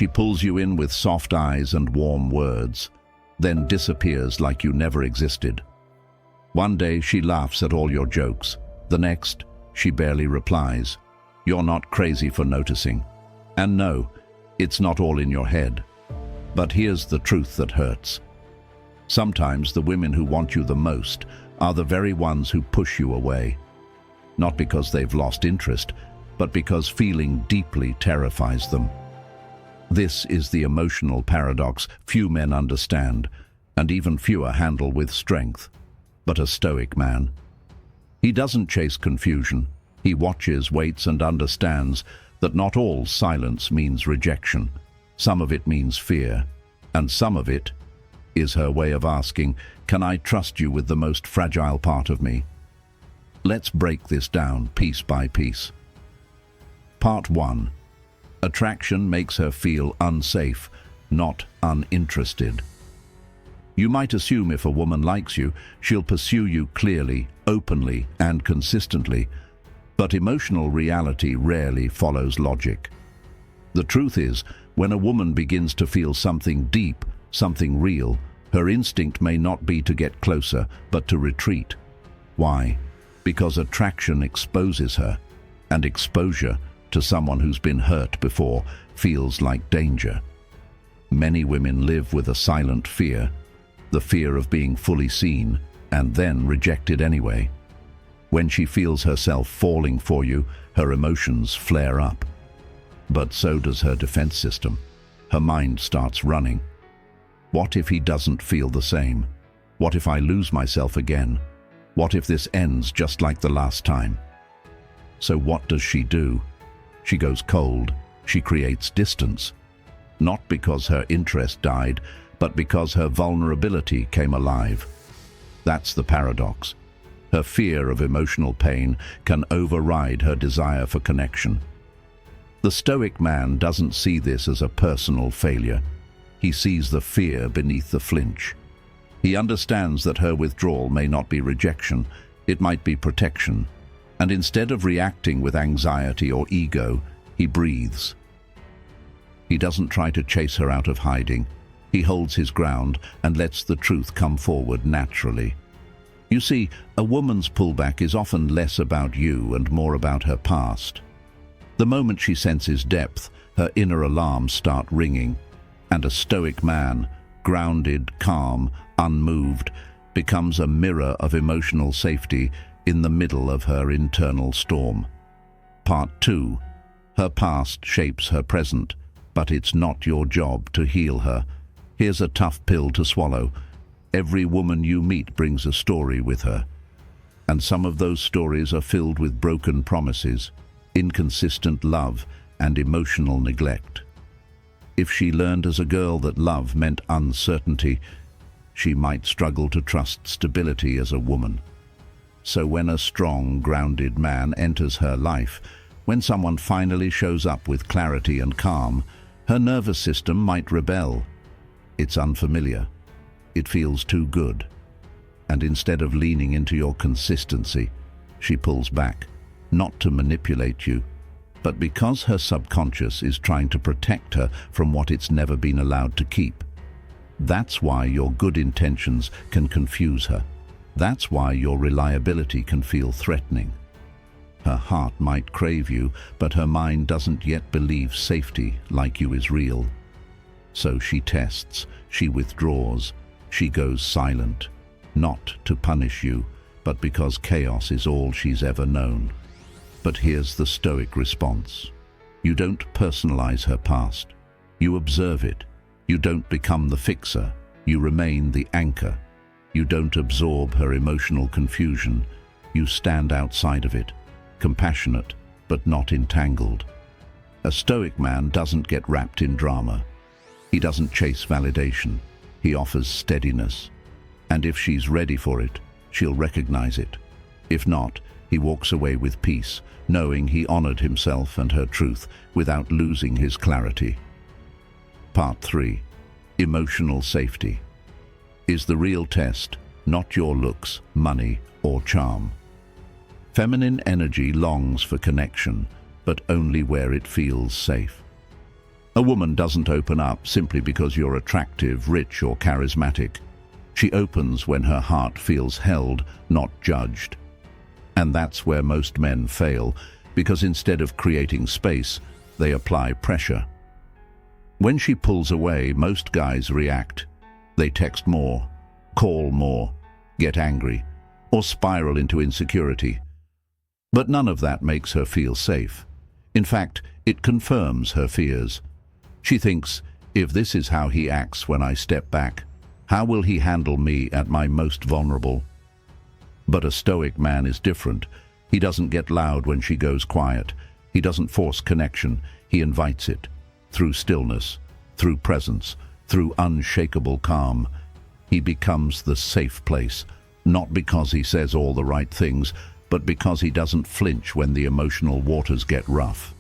She pulls you in with soft eyes and warm words, then disappears like you never existed. One day she laughs at all your jokes. The next, she barely replies. You're not crazy for noticing. And no, it's not all in your head. But here's the truth that hurts. Sometimes the women who want you the most are the very ones who push you away. Not because they've lost interest, but because feeling deeply terrifies them. This is the emotional paradox few men understand, and even fewer handle with strength. But a stoic man, he doesn't chase confusion. He watches, waits, and understands that not all silence means rejection. Some of it means fear, and some of it is her way of asking, can I trust you with the most fragile part of me? Let's break this down piece by piece. Part 1. Attraction makes her feel unsafe, not uninterested. You might assume if a woman likes you, she'll pursue you clearly, openly, and consistently, but emotional reality rarely follows logic. The truth is, when a woman begins to feel something deep, something real, her instinct may not be to get closer, but to retreat. Why? Because attraction exposes her, and exposure to someone who's been hurt before feels like danger. Many women live with a silent fear, the fear of being fully seen and then rejected anyway. When she feels herself falling for you, her emotions flare up. But so does her defense system. Her mind starts running. What if he doesn't feel the same? What if I lose myself again? What if this ends just like the last time? So what does she do? She goes cold. She creates distance. Not because her interest died, but because her vulnerability came alive. That's the paradox. Her fear of emotional pain can override her desire for connection. The stoic man doesn't see this as a personal failure. He sees the fear beneath the flinch. He understands that her withdrawal may not be rejection, it might be protection. And instead of reacting with anxiety or ego, he breathes. He doesn't try to chase her out of hiding. He holds his ground and lets the truth come forward naturally. You see, a woman's pullback is often less about you and more about her past. The moment she senses depth, her inner alarms start ringing, and a stoic man, grounded, calm, unmoved, becomes a mirror of emotional safety in the middle of her internal storm. Part 2. Her past shapes her present, but it's not your job to heal her. Here's a tough pill to swallow. Every woman you meet brings a story with her. And some of those stories are filled with broken promises, inconsistent love, and emotional neglect. If she learned as a girl that love meant uncertainty, she might struggle to trust stability as a woman. So when a strong, grounded man enters her life, when someone finally shows up with clarity and calm, her nervous system might rebel. It's unfamiliar. It feels too good. And instead of leaning into your consistency, she pulls back, not to manipulate you, but because her subconscious is trying to protect her from what it's never been allowed to keep. That's why your good intentions can confuse her. That's why your reliability can feel threatening. Her heart might crave you, but her mind doesn't yet believe safety like you is real. So she tests, she withdraws, she goes silent, not to punish you, but because chaos is all she's ever known. But here's the stoic response. You don't personalize her past. You observe it. You don't become the fixer. You remain the anchor. You don't absorb her emotional confusion. You stand outside of it, compassionate but not entangled. A stoic man doesn't get wrapped in drama. He doesn't chase validation. He offers steadiness. And if she's ready for it, she'll recognize it. If not, he walks away with peace, knowing he honored himself and her truth without losing his clarity. Part 3. Emotional safety. Is the real test not your looks, money, or charm? Feminine energy longs for connection, but only where it feels safe. A woman doesn't open up simply because you're attractive, rich, or charismatic. She opens when her heart feels held, not judged. And that's where most men fail, because instead of creating space, they apply pressure. When she pulls away, most guys react. They text more, call more, get angry, or spiral into insecurity. But none of that makes her feel safe. In fact, it confirms her fears. She thinks, if this is how he acts when I step back, how will he handle me at my most vulnerable? But a stoic man is different. He doesn't get loud when she goes quiet. He doesn't force connection. He invites it. Through stillness, through presence, through unshakable calm. He becomes the safe place, not because he says all the right things, but because he doesn't flinch when the emotional waters get rough.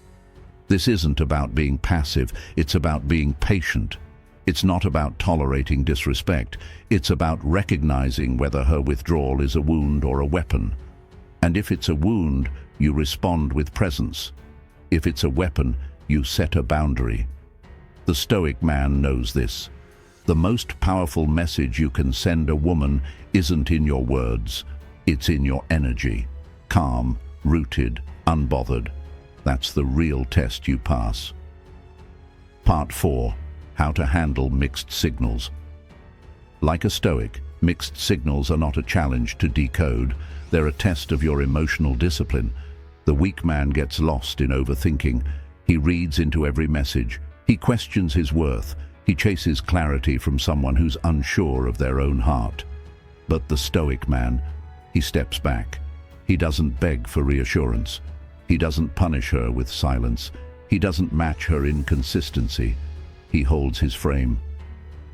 This isn't about being passive, it's about being patient. It's not about tolerating disrespect, it's about recognizing whether her withdrawal is a wound or a weapon. And if it's a wound, you respond with presence. If it's a weapon, you set a boundary. The stoic man knows this. The most powerful message you can send a woman isn't in your words, it's in your energy. Calm, rooted, unbothered. That's the real test you pass. Part 4. How to handle mixed signals. Like a stoic, mixed signals are not a challenge to decode. They're a test of your emotional discipline. The weak man gets lost in overthinking. He reads into every message. He questions his worth. He chases clarity from someone who's unsure of their own heart. But the stoic man, he steps back. He doesn't beg for reassurance. He doesn't punish her with silence. He doesn't match her inconsistency. He holds his frame.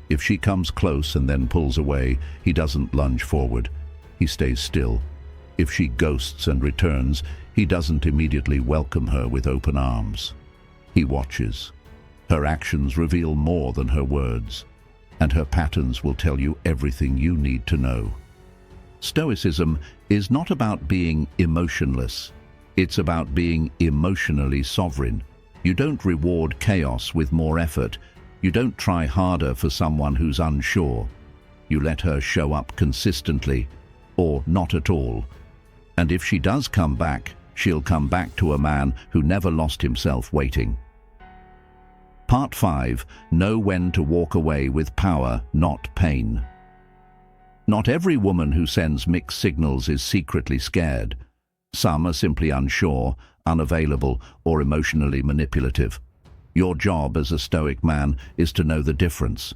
If she comes close and then pulls away, he doesn't lunge forward. He stays still. If she ghosts and returns, he doesn't immediately welcome her with open arms. He watches. Her actions reveal more than her words, and her patterns will tell you everything you need to know. Stoicism is not about being emotionless. It's about being emotionally sovereign. You don't reward chaos with more effort. You don't try harder for someone who's unsure. You let her show up consistently, or not at all. And if she does come back, she'll come back to a man who never lost himself waiting. Part 5. Know when to walk away with power, not pain. Not every woman who sends mixed signals is secretly scared. Some are simply unsure, unavailable, or emotionally manipulative. Your job as a stoic man is to know the difference.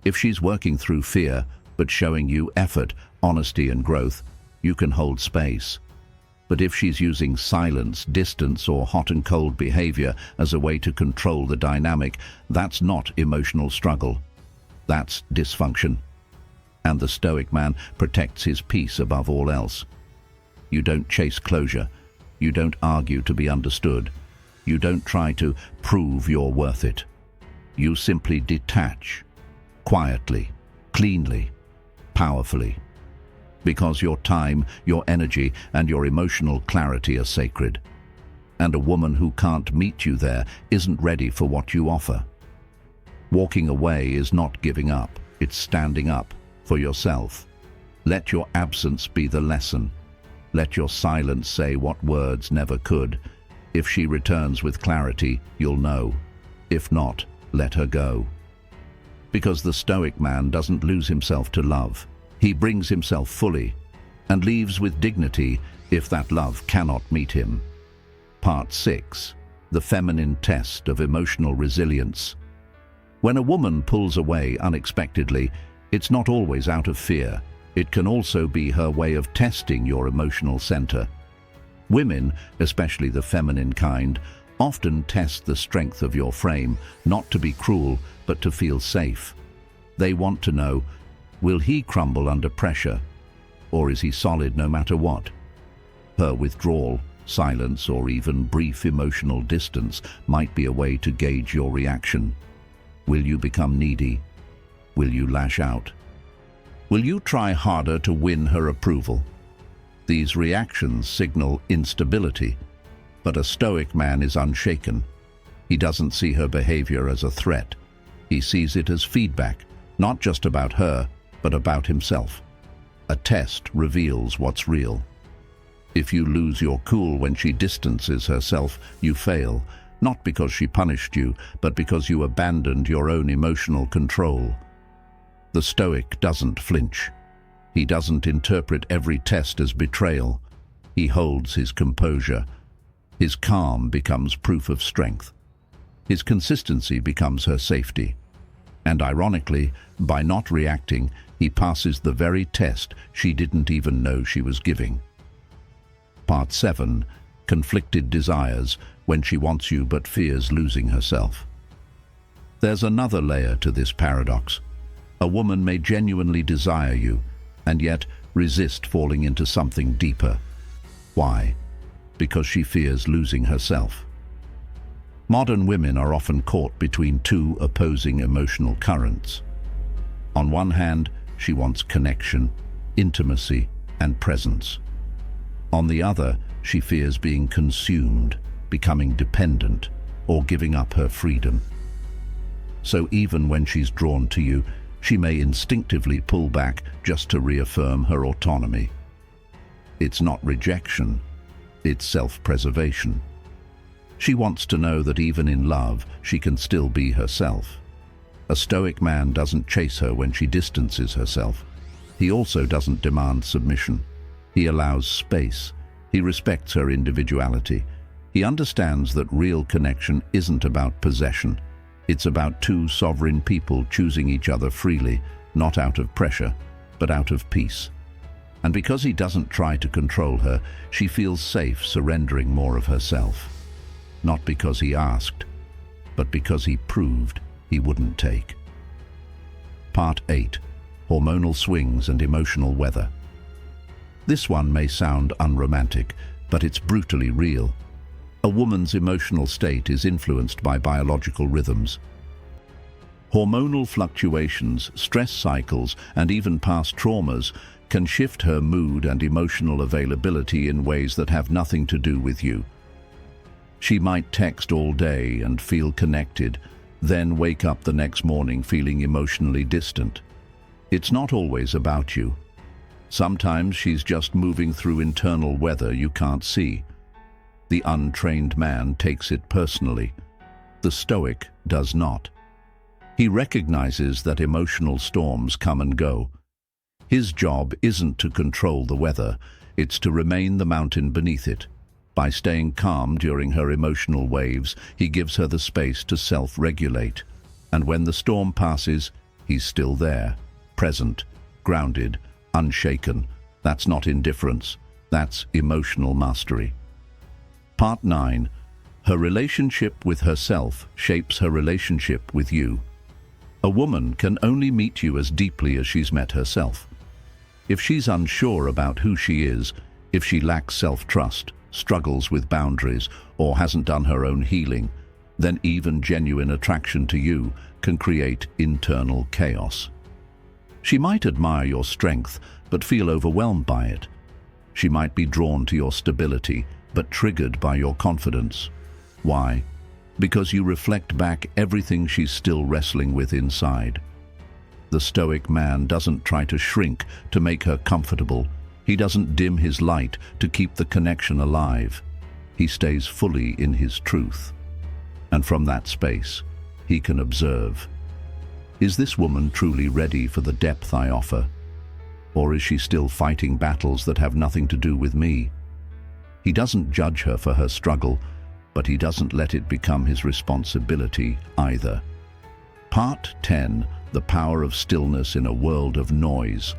If she's working through fear, but showing you effort, honesty, and growth, you can hold space. But if she's using silence, distance, or hot and cold behavior as a way to control the dynamic, that's not emotional struggle. That's dysfunction. And the stoic man protects his peace above all else. You don't chase closure. You don't argue to be understood. You don't try to prove you're worth it. You simply detach, quietly, cleanly, powerfully. Because your time, your energy, and your emotional clarity are sacred. And a woman who can't meet you there isn't ready for what you offer. Walking away is not giving up, it's standing up for yourself. Let your absence be the lesson. Let your silence say what words never could. If she returns with clarity, you'll know. If not, let her go. Because the stoic man doesn't lose himself to love. He brings himself fully and leaves with dignity if that love cannot meet him. Part 6. The feminine test of emotional resilience. When a woman pulls away unexpectedly, it's not always out of fear. It can also be her way of testing your emotional center. Women, especially the feminine kind, often test the strength of your frame, not to be cruel, but to feel safe. They want to know, will he crumble under pressure, or is he solid no matter what? Her withdrawal, silence, or even brief emotional distance might be a way to gauge your reaction. Will you become needy? Will you lash out? Will you try harder to win her approval? These reactions signal instability, but a stoic man is unshaken. He doesn't see her behavior as a threat. He sees it as feedback, not just about her, but about himself. A test reveals what's real. If you lose your cool when she distances herself, you fail, not because she punished you, but because you abandoned your own emotional control. The Stoic doesn't flinch. He doesn't interpret every test as betrayal. He holds his composure. His calm becomes proof of strength. His consistency becomes her safety. And ironically, by not reacting, he passes the very test she didn't even know she was giving. Part 7. Conflicted desires, when she wants you but fears losing herself. There's another layer to this paradox. A woman may genuinely desire you, and yet resist falling into something deeper. Why? Because she fears losing herself. Modern women are often caught between two opposing emotional currents. On one hand, she wants connection, intimacy, and presence. On the other, she fears being consumed, becoming dependent, or giving up her freedom. So even when she's drawn to you, she may instinctively pull back just to reaffirm her autonomy. It's not rejection, it's self-preservation. She wants to know that even in love, she can still be herself. A Stoic man doesn't chase her when she distances herself. He also doesn't demand submission. He allows space. He respects her individuality. He understands that real connection isn't about possession. It's about two sovereign people choosing each other freely, not out of pressure, but out of peace. And because he doesn't try to control her, she feels safe surrendering more of herself. Not because he asked, but because he proved he wouldn't take. Part 8. Hormonal swings and emotional weather. This one may sound unromantic, but it's brutally real. A woman's emotional state is influenced by biological rhythms. Hormonal fluctuations, stress cycles, and even past traumas can shift her mood and emotional availability in ways that have nothing to do with you. She might text all day and feel connected, then wake up the next morning feeling emotionally distant. It's not always about you. Sometimes she's just moving through internal weather you can't see. The untrained man takes it personally. The Stoic does not. He recognizes that emotional storms come and go. His job isn't to control the weather, it's to remain the mountain beneath it. By staying calm during her emotional waves, he gives her the space to self-regulate. And when the storm passes, he's still there, present, grounded, unshaken. That's not indifference, that's emotional mastery. Part 9. Her relationship with herself shapes her relationship with you. A woman can only meet you as deeply as she's met herself. If she's unsure about who she is, if she lacks self-trust, struggles with boundaries, or hasn't done her own healing, then even genuine attraction to you can create internal chaos. She might admire your strength, but feel overwhelmed by it. She might be drawn to your stability, but triggered by your confidence. Why? Because you reflect back everything she's still wrestling with inside. The Stoic man doesn't try to shrink to make her comfortable. He doesn't dim his light to keep the connection alive. He stays fully in his truth. And from that space, he can observe. Is this woman truly ready for the depth I offer? Or is she still fighting battles that have nothing to do with me? He doesn't judge her for her struggle, but he doesn't let it become his responsibility either. Part 10. The power of stillness in a world of noise.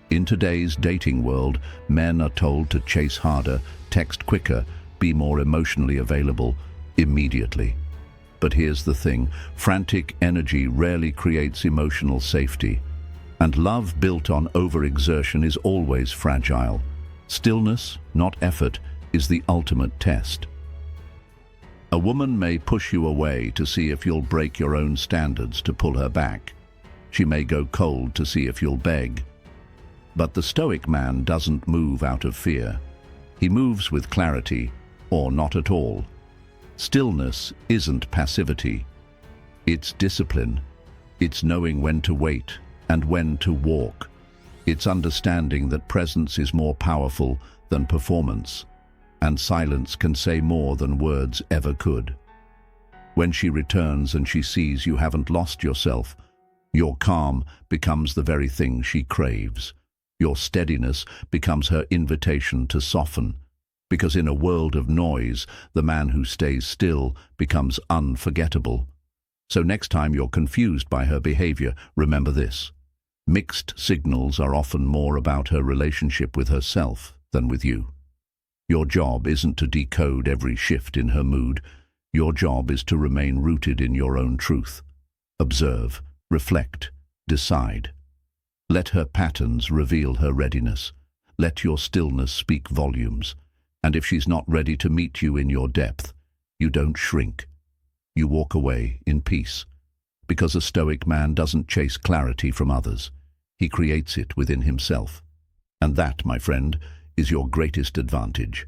In today's dating world, men are told to chase harder, text quicker, be more emotionally available, immediately. But here's the thing, frantic energy rarely creates emotional safety. And love built on overexertion is always fragile. Stillness, not effort, is the ultimate test. A woman may push you away to see if you'll break your own standards to pull her back. She may go cold to see if you'll beg. But the Stoic man doesn't move out of fear. He moves with clarity, or not at all. Stillness isn't passivity. It's discipline. It's knowing when to wait and when to walk. It's understanding that presence is more powerful than performance, and silence can say more than words ever could. When she returns and she sees you haven't lost yourself, your calm becomes the very thing she craves. Your steadiness becomes her invitation to soften, because in a world of noise, the man who stays still becomes unforgettable. So next time you're confused by her behavior, remember this. Mixed signals are often more about her relationship with herself than with you. Your job isn't to decode every shift in her mood. Your job is to remain rooted in your own truth. Observe, reflect, decide. Let her patterns reveal her readiness. Let your stillness speak volumes. And if she's not ready to meet you in your depth, you don't shrink. You walk away in peace. Because a stoic man doesn't chase clarity from others. He creates it within himself. And that, my friend, is your greatest advantage.